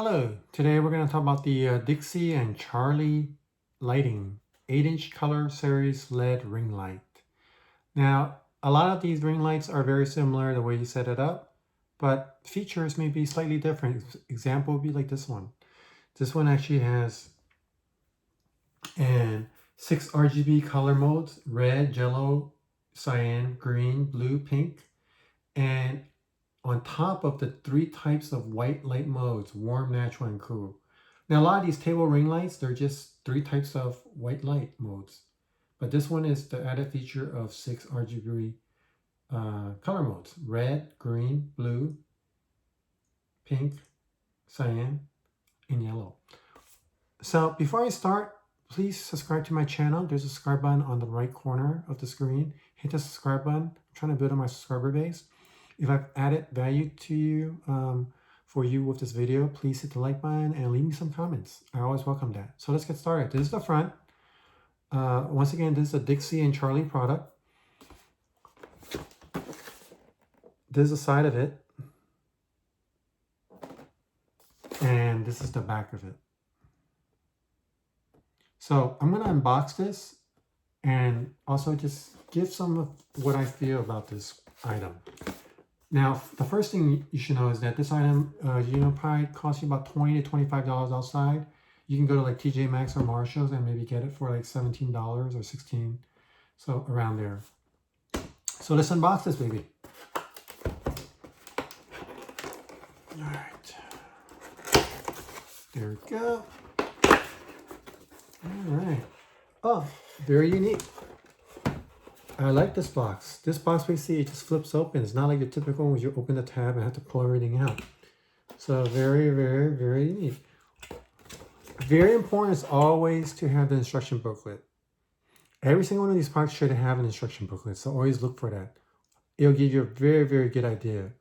Hello, today we're going to talk about the DIXIE and Charlie lighting 8-inch Color Series LED ring light. Now, a lot of these ring lights are very similar the way you set it up, but features may be slightly different. Example would be like this one. This one actually has 6 RGB color modes: red, yellow, cyan, green, blue, pink, and on top of the 3 types of white light modes: warm, natural, and cool. Now, a lot of these table ring lights, they're just 3 types of white light modes. But this one is the added feature of 6 RGB color modes: red, green, blue, pink, cyan, and yellow. So before I start, please subscribe to my channel. There's a subscribe button on the right corner of the screen. Hit the subscribe button. I'm trying to build up my subscriber base. If I've added value to you, for you with this video, please hit the like button and leave me some comments. I always welcome that. So let's get started. This is the front. Once again, this is a DIXIE and Charlie product. This is the side of it. And this is the back of it. So I'm going to unbox this and also just give some of what I feel about this item. Now, the first thing you should know is that this item, probably costs you about $20 to $25 outside. You can go to like TJ Maxx or Marshall's and maybe get it for like $17 or $16, so around there. So let's unbox this baby. All right, there we go. All right. Oh, very unique. I like this box. This box, basically, it just flips open. It's not like your typical one where you open the tab and have to pull everything out. So very, very, very unique. Very important is always to have the instruction booklet. Every single one of these products should have an instruction booklet, so always look for that. It'll give you a very, very good idea.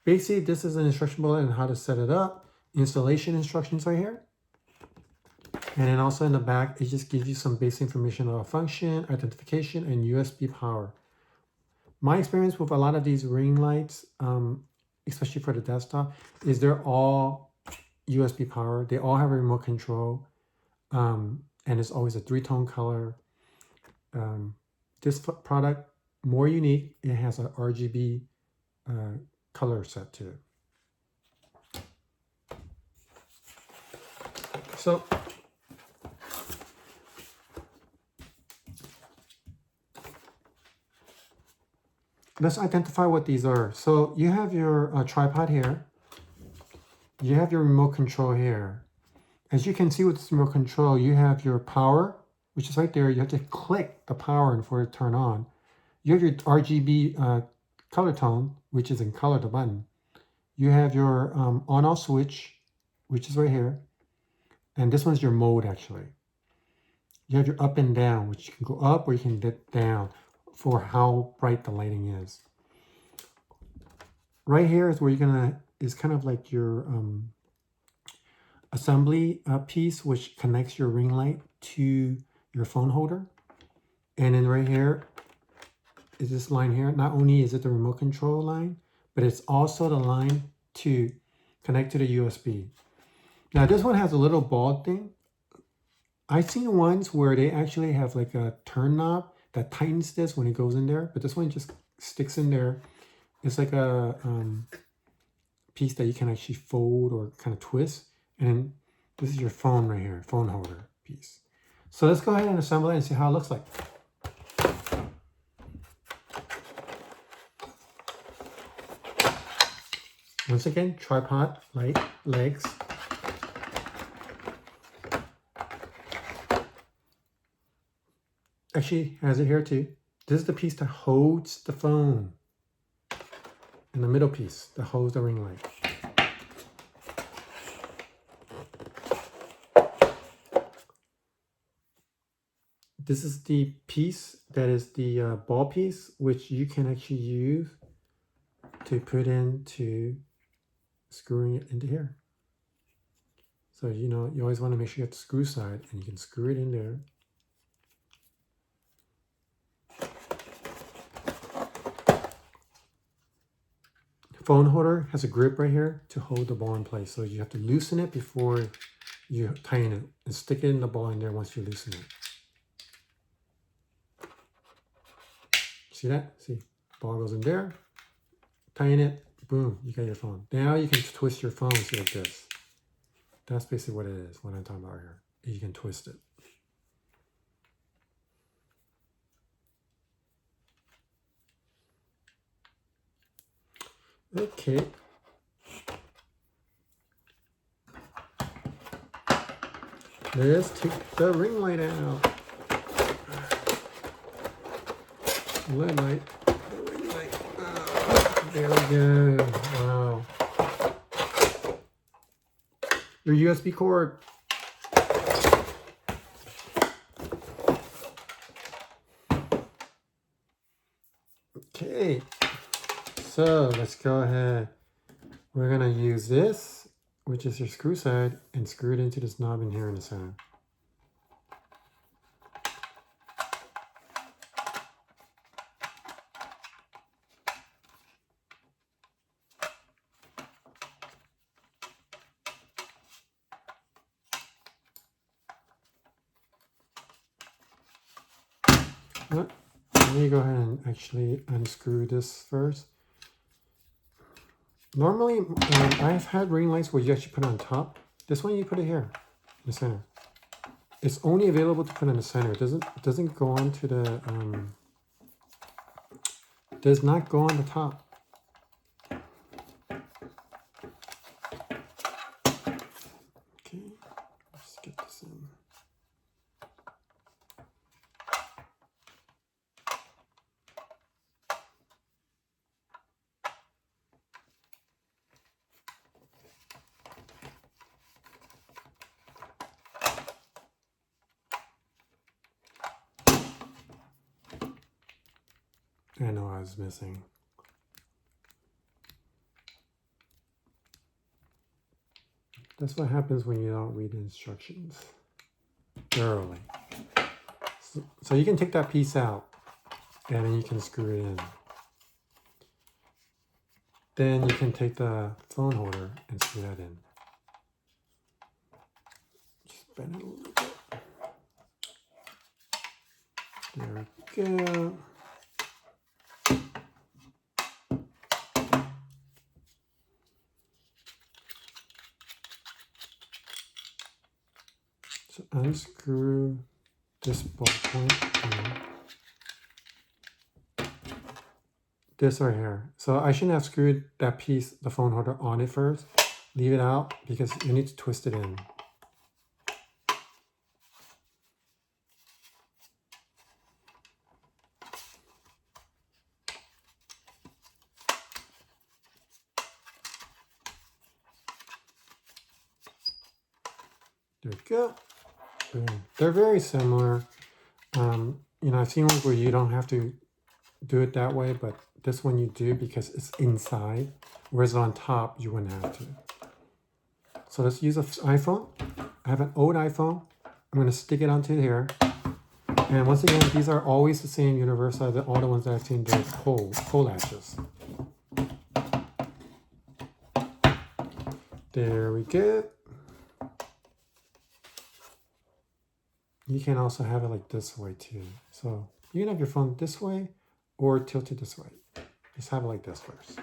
Basically, this is an instruction booklet on how to set it up. Installation instructions right here. And then also in the back, it just gives you some basic information about function, identification, and USB power. My experience with a lot of these ring lights, especially for the desktop, is they're all USB power. They all have a remote control, and it's always a 3-tone color. This product, more unique, it has an RGB color set to it. So, let's identify what these are. So you have your tripod here. You have your remote control here. As you can see with this remote control, you have your power, which is right there. You have to click the power in for it to turn on. You have your RGB color tone, which is in color, the button. You have your on-off switch, which is right here. And this one's your mode, actually. You have your up and down, which you can go up or you can get down for how bright the lighting is. Right here is where you're is kind of like your assembly piece, which connects your ring light to your phone holder. And then right here is this line here. Not only is it the remote control line, but it's also the line to connect to the USB. Now this one has a little ball thing. I've seen ones where they actually have like a turn knob that tightens this when it goes in there, but this one just sticks in there. It's like a piece that you can actually fold or kind of twist. And this is your phone right here, phone holder piece. So let's go ahead and assemble it and see how it looks like. Once again, tripod, light, legs. Actually has it here too. This is the piece that holds the phone. And the middle piece that holds the ring light. This is the piece that is the ball piece, which you can actually use to put into screwing it into here. So, you always want to make sure you have the screw side and you can screw it in there. phone holder has a grip right here to hold the ball in place. So you have to loosen it before you tighten it and stick it in the ball in there once you loosen it. See that? See, ball goes in there, tighten it, boom, you got your phone. Now you can twist your phone like this. That's basically what it is, what I'm talking about here. You can twist it. Okay. Let's take the ring light out. Ring light. The ring light. Oh, there we go. Wow. Your USB cord. Okay. So let's go ahead. We're gonna use this, which is your screw side, and screw it into this knob in here in the center. Let me go ahead and actually unscrew this first. Normally, I've had ring lights where you actually put it on top. This one you put it here, in the center. It's only available to put in the center. It doesn't go on to the does not go on the top. Okay, let's get this in. I know I was missing. That's what happens when you don't read the instructions thoroughly. So you can take that piece out and then you can screw it in. Then you can take the phone holder and screw that in. Just bend it a little bit. There we go. So unscrew this ball point here. This right here. So I shouldn't have screwed that piece, the phone holder, on it first. Leave it out because you need to twist it in. There we go. Boom. They're very similar. You know, I've seen ones where you don't have to do it that way, but this one you do because it's inside, whereas on top you wouldn't have to. So let's use an iPhone. I have an old iPhone. I'm going to stick it onto here. And once again, these are always the same universal. All the ones that I've seen, they're pole latches. There we go. You can also have it like this way too. So you can have your phone this way or tilt it this way. Just have it like this first.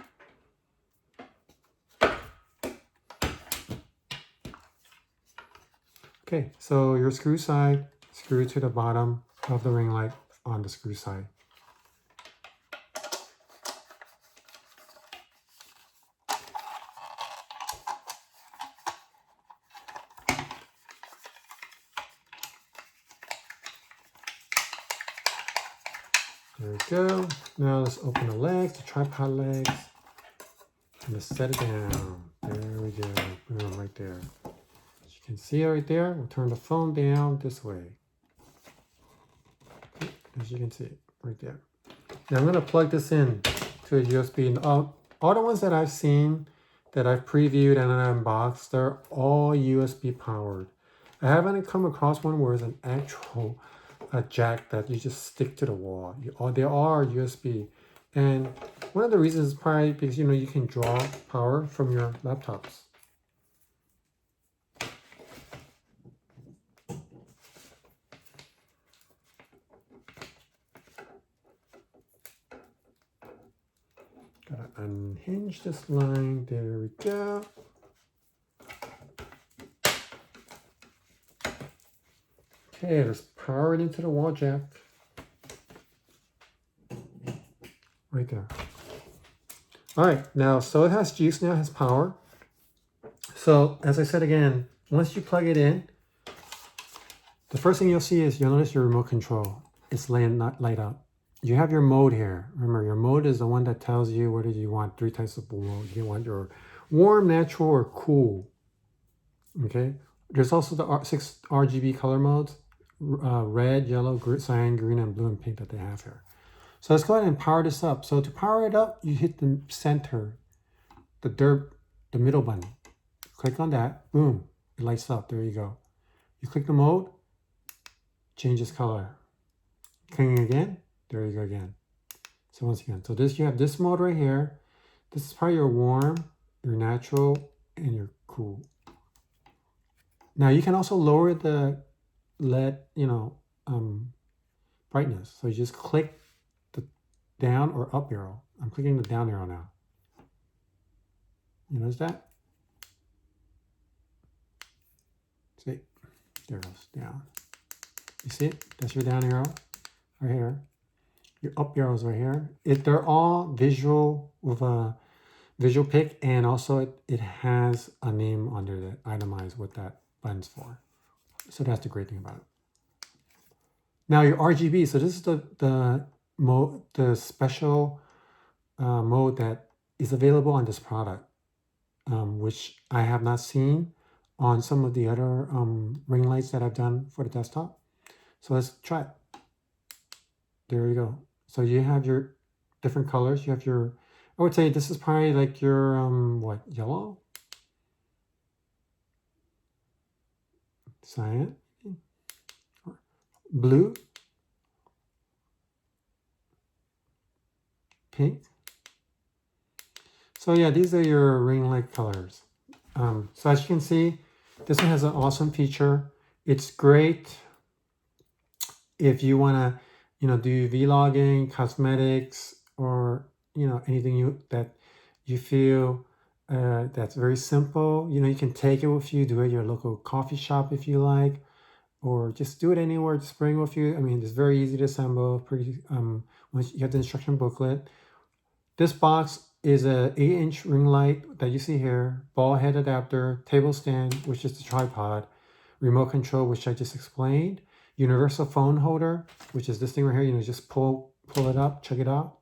Okay, so your screw side, screw to the bottom of the ring light on the screw side. There we go. Now let's open the legs, the tripod legs, and let's set it down. There we go. Boom, right there. As you can see right there, we'll turn the phone down this way. As you can see, right there. Now I'm going to plug this in to a USB. And all the ones that I've seen, that I've previewed and unboxed, they're all USB powered. I haven't come across one where it's an actual jack that you just stick to the wall. They are USB. And one of the reasons is probably because, you know, you can draw power from your laptops. Gotta unhinge this line. There we go. Okay, let's power it into the wall jack. Right there. All right, now, so it has juice, now it has power. So, as I said again, once you plug it in, the first thing you'll see is you'll notice your remote control. It's light up. You have your mode here. Remember, your mode is the one that tells you whether you want 3 types of mode. You want your warm, natural, or cool. Okay. There's also the 6 RGB color modes: red, yellow, cyan, green, and blue and pink that they have here. So let's go ahead and power this up. So to power it up, you hit the center, the middle button. Click on that. Boom. It lights up. There you go. You click the mode, changes color. Clicking again. There you go again. So once again, so this, you have this mode right here. This is probably your warm, your natural, and your cool. Now you can also lower the LED, you know, brightness. So you just click the down or up arrow. I'm clicking the down arrow now. You notice that? See, there it goes, down. You see it? That's your down arrow right here. Your up arrows right here. They're all visual with a visual pick, and also it has a name under that itemized what that button's for. So that's the great thing about it. Now your RGB. So this is the mode, the special mode that is available on this product, which I have not seen on some of the other ring lights that I've done for the desktop. So let's try it. There you go. So you have your different colors. You have your, I would say this is probably like your, what, yellow? Cyan? Blue? Pink? So yeah, these are your ring light colors. So as you can see, this one has an awesome feature. It's great if you want to, you know, do vlogging, cosmetics, or, you know, anything that you feel that's very simple. You know, you can take it with you, do it at your local coffee shop if you like, or just do it anywhere, just bring it with you. I mean, it's very easy to assemble. Pretty once you have the instruction booklet. This box is a 8-inch ring light that you see here, ball head adapter, table stand, which is the tripod, remote control, which I just explained, universal phone holder, which is this thing right here. You know, just pull it up, check it out,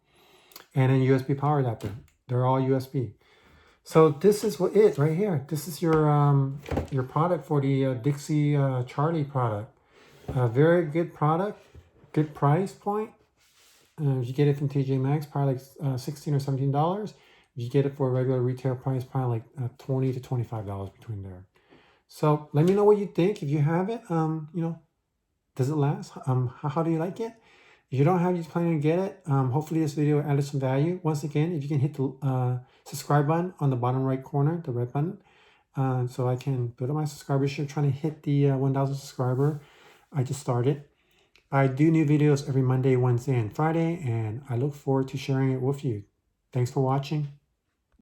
and then USB power adapter. They're all USB. So this is what it right here. This is your product for the DIXIE Charlie product. Very good product, good price point. You get it from TJ Maxx, probably like $16 or $17. If you get it for a regular retail price, probably like $20 to $25 between there. So let me know what you think. If you have it, you know, does it last? How do you like it? If you don't have, you plan to get it. Hopefully this video added some value. Once again, if you can hit the subscribe button on the bottom right corner, the red button, so I can build up my subscribership. I'm trying to hit the 1,000 subscriber. I just started. I do new videos every Monday, Wednesday, and Friday, and I look forward to sharing it with you. Thanks for watching.